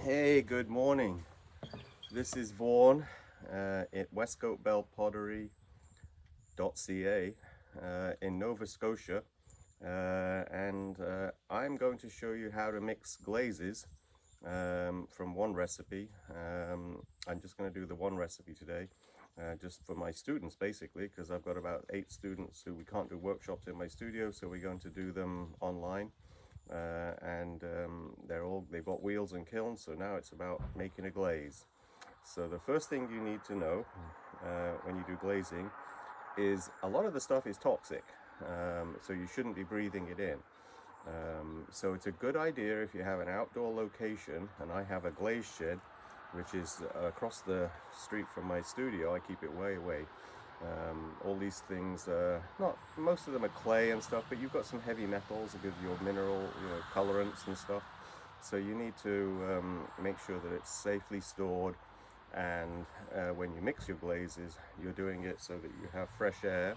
Hey, good morning. This is Vaughan at westcoatbellpottery.ca in Nova Scotia, and I'm going to show you how to mix glazes from one recipe. I'm just going to do the one recipe today, just for my students basically, because I've got about 8 students who we can't do workshops in my studio, so we're going to do them online. And they've got wheels and kilns, so now it's about making a glaze. So the first thing you need to know when you do glazing is a lot of the stuff is toxic, so you shouldn't be breathing it in. So it's a good idea if you have an outdoor location, and I have a glaze shed which is across the street from my studio. I keep it way away. All these things, not most of them are clay and stuff, but you've got some heavy metals with your mineral, colorants and stuff. So you need to make sure that it's safely stored, and when you mix your glazes, you're doing it so that you have fresh air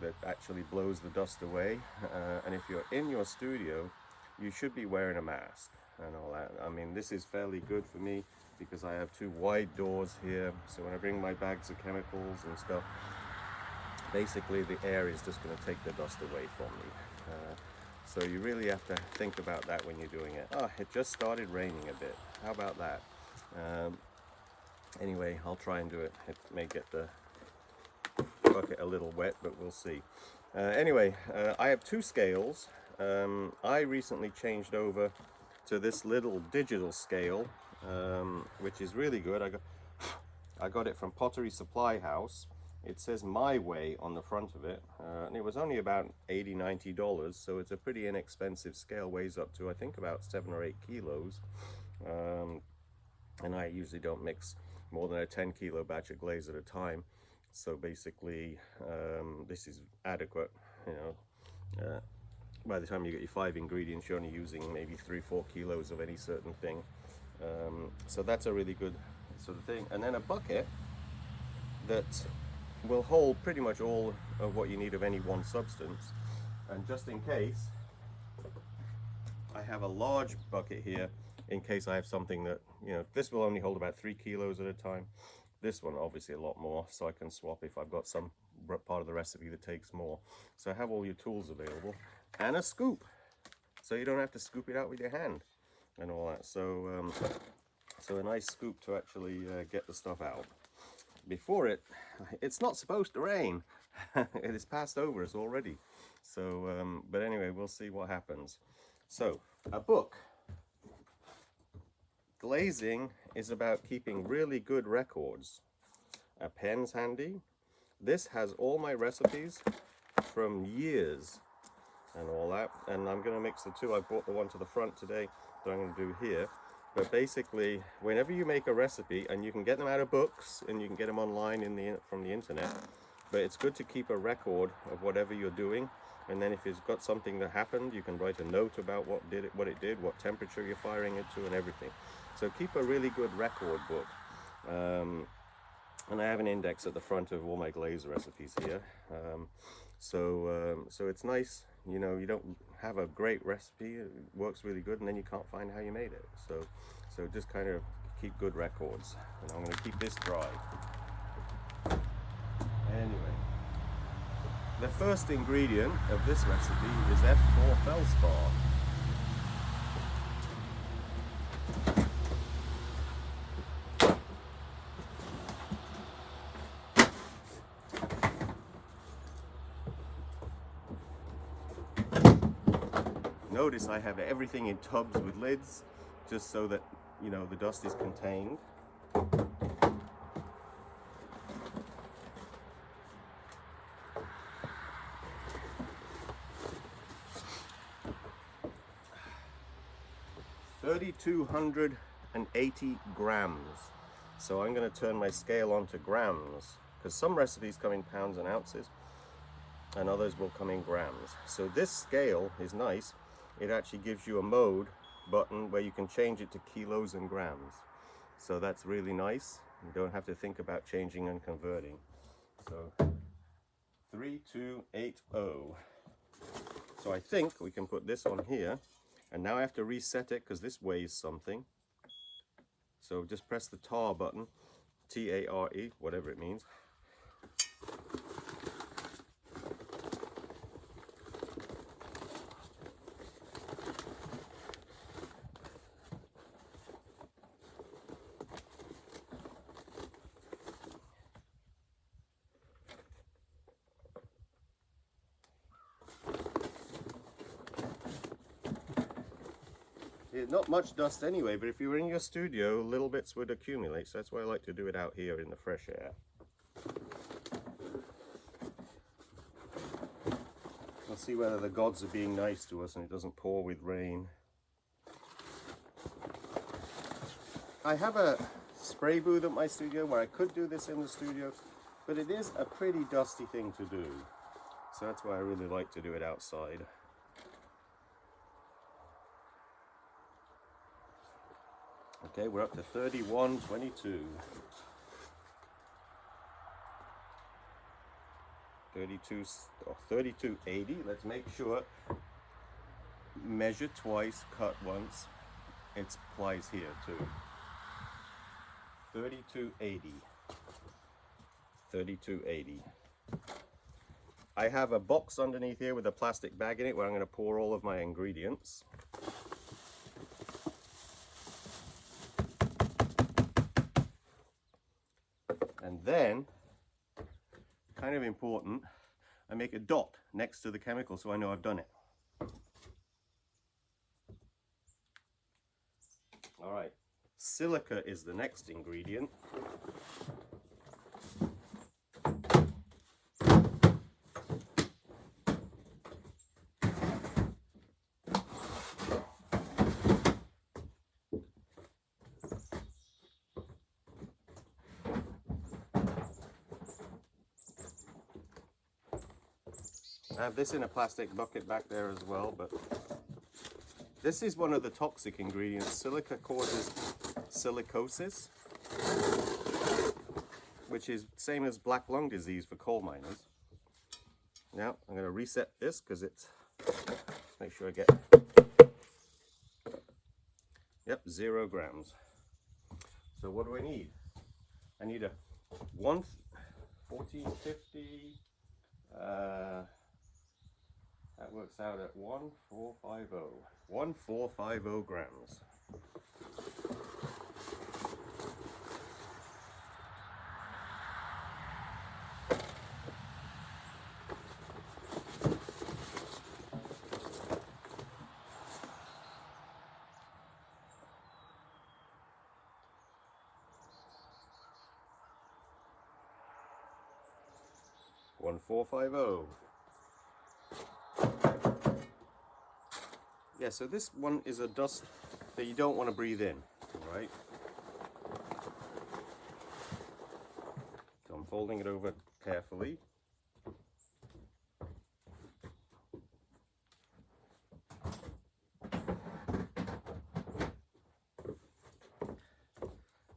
that actually blows the dust away. And if you're in your studio, you should be wearing a mask and all that. I mean, this is fairly good for me because I have 2 wide doors here, so when I bring my bags of chemicals and stuff, basically the air is just going to take the dust away from me. So you really have to think about that when you're doing it. Oh, it just started raining a bit. How about that? Anyway, I'll try and do it. It may get the bucket a little wet, but we'll see. Anyway, I have 2 scales. I recently changed over to this little digital scale, which is really good. I got it from Pottery Supply House. It says My Way on the front of it, and it was only about $80–90, so it's a pretty inexpensive scale. Weighs up to, I think, about 7 or 8 kilos, and I usually don't mix more than a 10-kilo batch of glaze at a time. So basically, this is adequate. By the time you get your 5 ingredients, you're only using maybe 3–4 kilos of any certain thing. So that's a really good sort of thing. And then a bucket that will hold pretty much all of what you need of any one substance. And just in case, I have a large bucket here in case I have something that, this will only hold about 3 kilos at a time. This one obviously a lot more, so I can swap if I've got some part of the recipe that takes more. So have all your tools available, and a scoop, so you don't have to scoop it out with your hand and all that. So a nice scoop to actually get the stuff out. Before it's not supposed to rain. It has passed over us already. So, but anyway, we'll see what happens. So, a book. Glazing is about keeping really good records. A pen's handy. This has all my recipes from years and all that. And I'm going to mix the 2. I brought the one to the front today that I'm going to do here. But basically, whenever you make a recipe, and you can get them out of books and you can get them online from the internet, but it's good to keep a record of whatever you're doing. And then if it's got something that happened, you can write a note about what it did, what temperature you're firing it to, and everything. So keep a really good record book. And I have an index at the front of all my glaze recipes here. So it's nice, you don't have a great recipe, it works really good, and then you can't find how you made it. So just kind of keep good records. And I'm going to keep this dry. Anyway, the first ingredient of this recipe is F4 feldspar. Notice I have everything in tubs with lids, just so that, the dust is contained. $3,280 grams. So I'm going to turn my scale on to grams, because some recipes come in pounds and ounces, and others will come in grams. So this scale is nice. It actually gives you a mode button where you can change it to kilos and grams. So that's really nice. You don't have to think about changing and converting. So 3280. So I think we can put this on here, and now I have to reset it because this weighs something. So just press the tar button, T-A-R-E, whatever it means. Not much dust anyway, but if you were in your studio, little bits would accumulate, so that's why I like to do it out here in the fresh air. Let's see whether the gods are being nice to us and it doesn't pour with rain. I have a spray booth at my studio where I could do this in the studio, but it is a pretty dusty thing to do, so that's why I really like to do it outside. Okay, we're up to 3122. 3280. Let's make sure. Measure twice, cut once. It applies here too. 3280. 3280. I have a box underneath here with a plastic bag in it where I'm going to pour all of my ingredients. And then, kind of important, I make a dot next to the chemical so I know I've done it. All right, silica is the next ingredient. I have this in a plastic bucket back there as well, but this is one of the toxic ingredients. Silica causes silicosis, which is same as black lung disease for coal miners. Now I'm going to reset this because it's, let's make sure I get, yep, 0 grams. So what do I need? I need a 1450, that works out at 1450. 1450 grams. One 450. Yeah, so this one is a dust that you don't want to breathe in, right? So I'm folding it over carefully.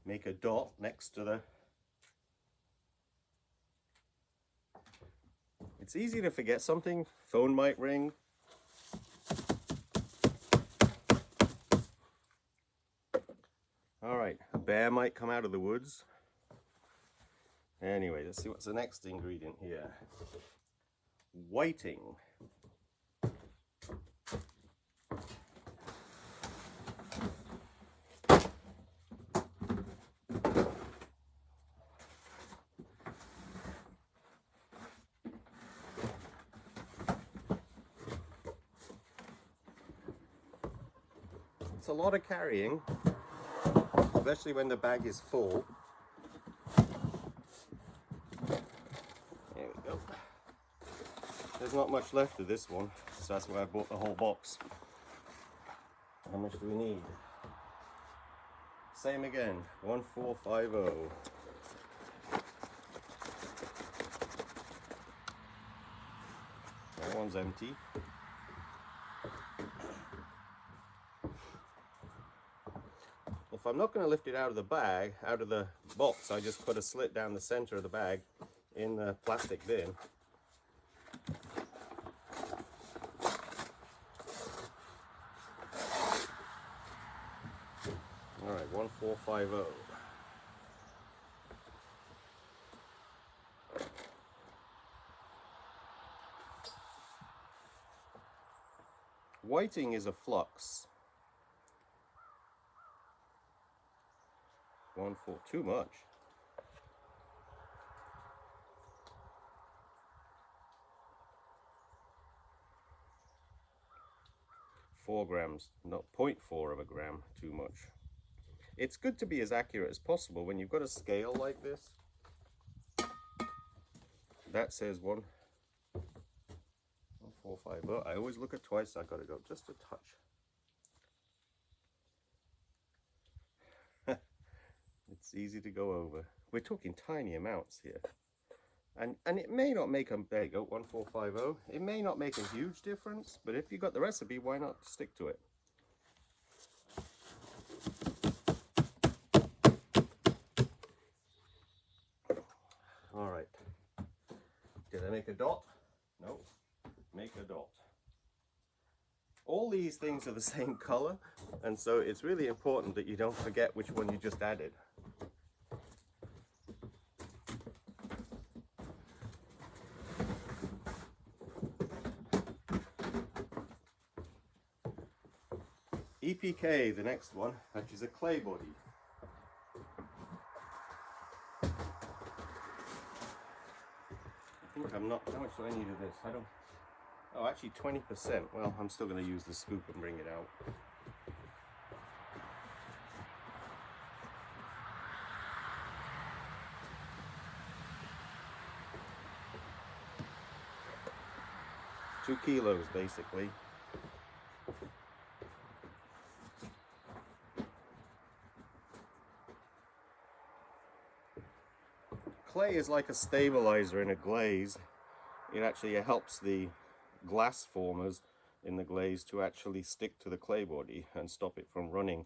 Make a dot next to the... It's easy to forget something. Phone might ring. All right, a bear might come out of the woods. Anyway, let's see what's the next ingredient here. Whiting. It's a lot of carrying, especially when the bag is full. There we go. There's not much left of this one, so that's why I bought the whole box. How much do we need? Same again, 1450. That one's empty. If I'm not going to lift it out of the bag, out of the box, I just put a slit down the center of the bag in the plastic bin. All right, 1450. Whiting is a flux. 1/4, too much. 4 grams, not 0.4 of a gram, too much. It's good to be as accurate as possible when you've got a scale like this. That says 1450. Oh, I always look at twice. I gotta go just a touch. It's easy to go over. We're talking tiny amounts here. And it may not make a, there you go, 1450. It may not make a huge difference, but if you got the recipe, why not stick to it? All right. Did I make a dot? No. Make a dot. All these things are the same color, and so it's really important that you don't forget which one you just added. EPK, the next one, which is a clay body. I think I'm not, how much do I need of this? I don't, oh, actually 20%. Well, I'm still going to use the scoop and bring it out. Two kilos, basically. Clay is like a stabilizer in a glaze. It actually helps the glass formers in the glaze to actually stick to the clay body and stop it from running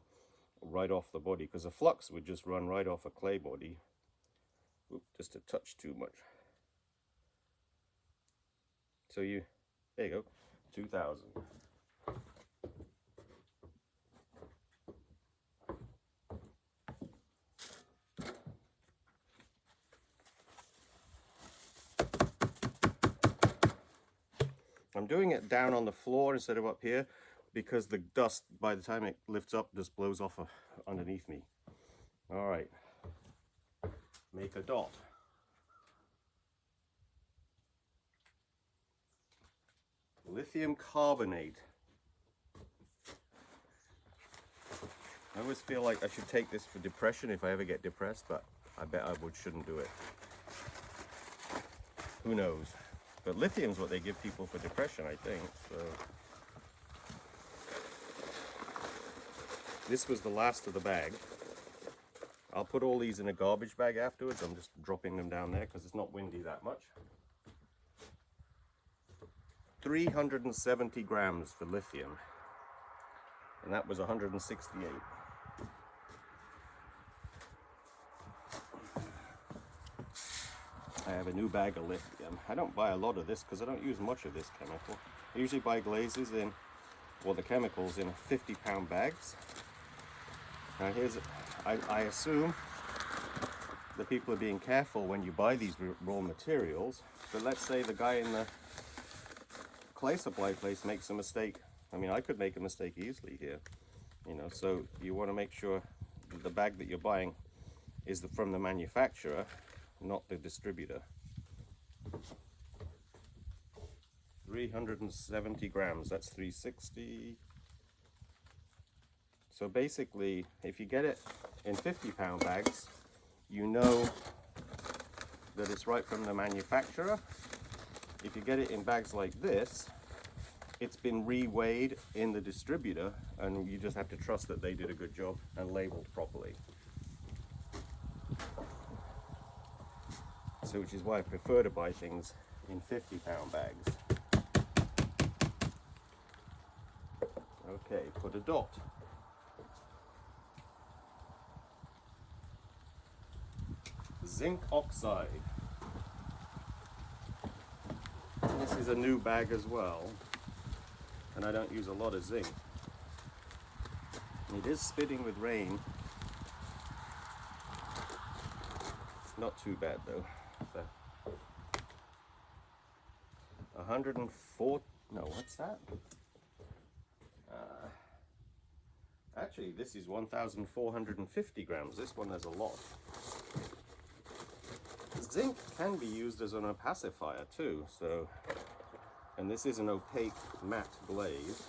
right off the body, because a flux would just run right off a clay body. Oop, just a touch too much. So there you go, 2000. I'm doing it down on the floor instead of up here because the dust, by the time it lifts up, just blows off underneath me. All right, make a dot. Lithium carbonate. I always feel like I should take this for depression if I ever get depressed, but I bet I shouldn't do it. Who knows? But lithium's what they give people for depression, I think. So this was the last of the bag. I'll put all these in a garbage bag afterwards. I'm just dropping them down there because it's not windy that much. 370 grams for lithium, and that was 168. I have a new bag of lithium. I don't buy a lot of this because I don't use much of this chemical. I usually buy glazes in, well, the chemicals in 50-pound bags. Now I assume that people are being careful when you buy these raw materials, but let's say the guy in the clay supply place makes a mistake. I mean, I could make a mistake easily here, you know, so you want to make sure that the bag that you're buying is from the manufacturer, not the distributor. 370 grams, that's 360. So basically, if you get it in 50-pound bags, you know that it's right from the manufacturer. If you get it in bags like this, it's been re-weighed in the distributor, and you just have to trust that they did a good job and labeled properly. So which is why I prefer to buy things in 50-pound bags. Okay, put a dot. Zinc oxide. This is a new bag as well, and I don't use a lot of zinc. It is spitting with rain, Not too bad though. So 104. No, what's that? Actually, this is 1,450 grams. This one has a lot. Zinc can be used as an opacifier too. So, and this is an opaque matte glaze.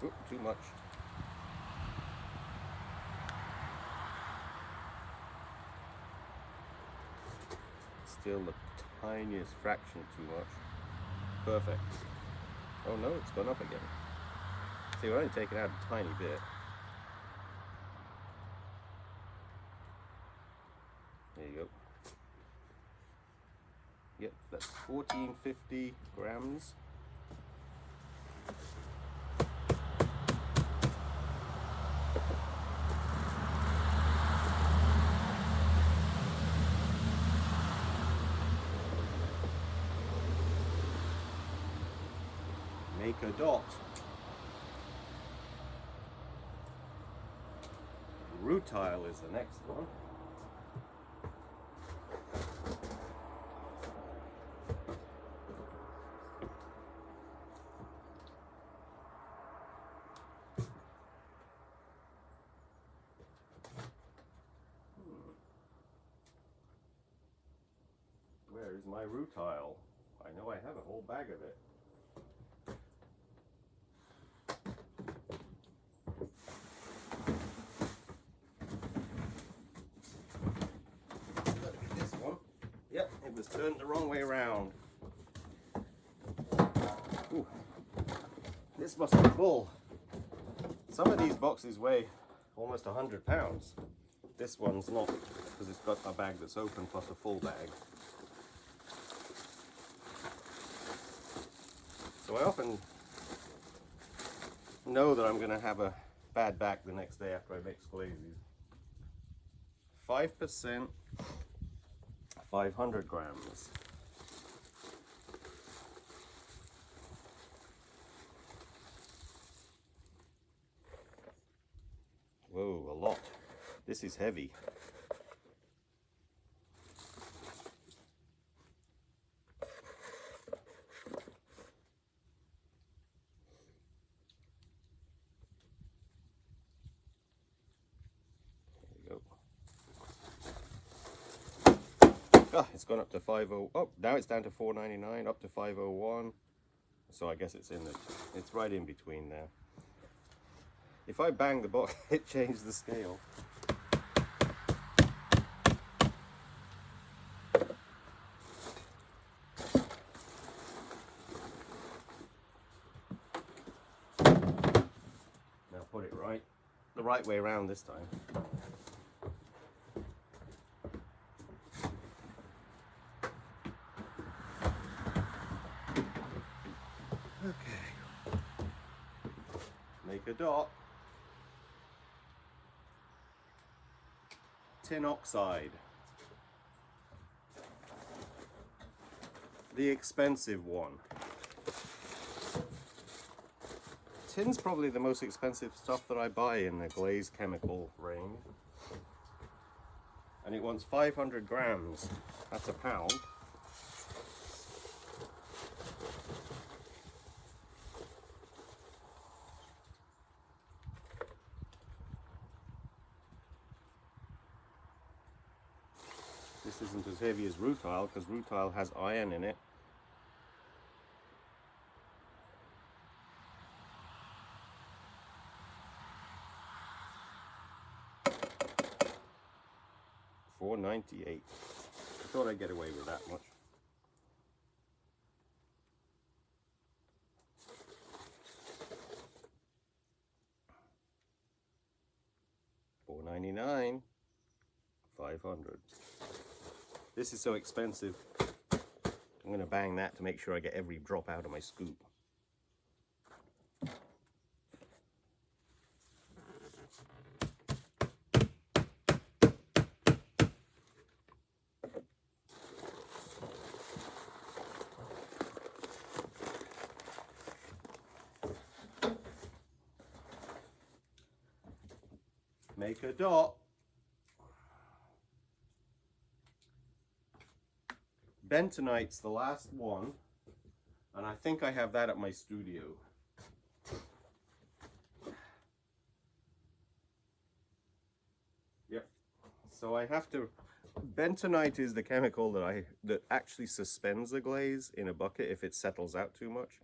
Oop, too much. Still the tiniest fraction too much. Perfect. Oh no, it's gone up again. See, we're only taking out a tiny bit. There you go. Yep, that's 1450 grams. Make a dot. Rutile is the next one. Where is my rutile? I know I have a whole bag of it. Yep, it was turned the wrong way around. Ooh, this must be full. Some of these boxes weigh almost 100 pounds. This one's not, because it's got a bag that's open plus a full bag. So I often know that I'm going to have a bad back the next day after I mix glazes. 5%. 500 grams. Whoa, a lot. This is heavy. Ah, it's gone up to 50. Oh, now it's down to 4.99, up to 501. So I guess it's it's right in between there. If I bang the box, it changed the scale. Now put it right, the right way around this time. Okay, make a dot. Tin oxide, the expensive one. Tin's probably the most expensive stuff that I buy in the glaze chemical range, and it wants 500 grams. That's a pound. This isn't as heavy as rutile because rutile has iron in it. $4.98. I thought I'd get away with that much. $4.99. 500. This is so expensive. I'm going to bang that to make sure I get every drop out of my scoop. make a dot. Bentonite's the last one, and I think I have that at my studio. Yep. So I have to. Bentonite is the chemical that actually suspends the glaze in a bucket if it settles out too much,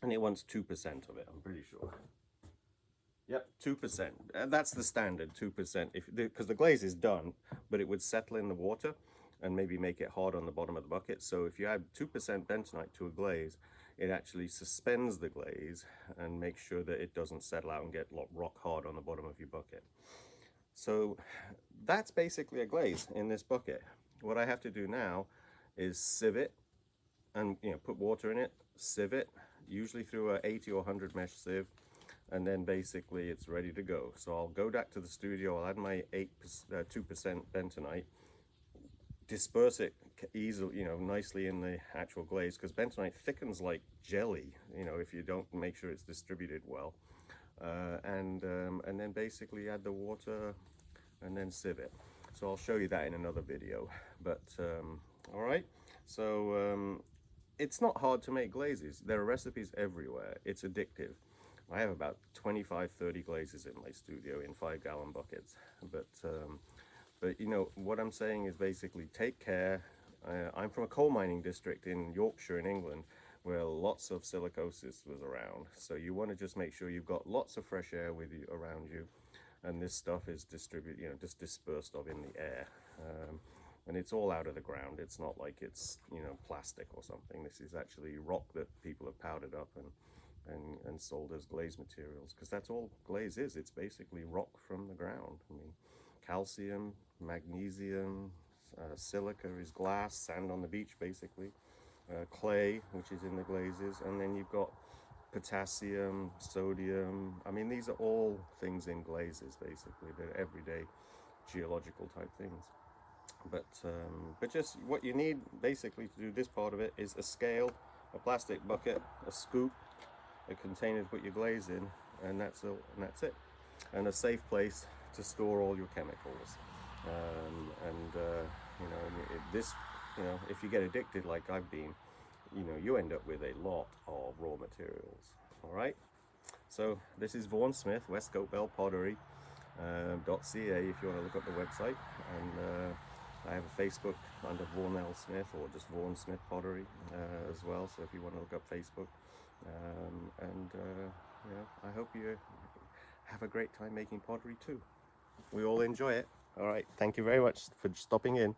and it wants 2% of it. I'm pretty sure. Yep, 2%. That's the standard, 2%. Because the glaze is done, but it would settle in the water and maybe make it hard on the bottom of the bucket. So if you add 2% bentonite to a glaze, it actually suspends the glaze and makes sure that it doesn't settle out and get rock hard on the bottom of your bucket. So that's basically a glaze in this bucket. What I have to do now is sieve it and put water in it, sieve it, usually through a 80 or 100 mesh sieve, and then basically it's ready to go. So I'll go back to the studio, I'll add my 2% bentonite, disperse it easily, nicely in the actual glaze, because bentonite thickens like jelly, if you don't make sure it's distributed well. And then basically add the water and then sieve it. So I'll show you that in another video. But all right, so it's not hard to make glazes. There are recipes everywhere. It's addictive. I have about 25-30 glazes in my studio in 5-gallon buckets. But what I'm saying is basically take care. I'm from a coal mining district in Yorkshire in England, where lots of silicosis was around. So you want to just make sure you've got lots of fresh air with you around you, and this stuff is distributed, just dispersed of in the air. And it's all out of the ground. It's not like it's plastic or something. This is actually rock that people have powdered up and sold as glaze materials, because that's all glaze is. It's basically rock from the ground. I mean, calcium, magnesium, silica is glass, sand on the beach basically, clay, which is in the glazes, and then you've got potassium, sodium. I mean, these are all things in glazes basically. They're everyday geological type things. But just what you need basically to do this part of it is a scale, a plastic bucket, a scoop, a container to put your glaze in, and that's it. And a safe place to store all your chemicals. If you get addicted like I've been, you end up with a lot of raw materials. All right. So this is Vaughan Smith, West Coat Bell Pottery .ca if you want to look up the website, and I have a Facebook under Vaughan L. Smith, or just Vaughan Smith Pottery as well. So if you want to look up Facebook, I hope you have a great time making pottery too. We all enjoy it. All right. Thank you very much for stopping in.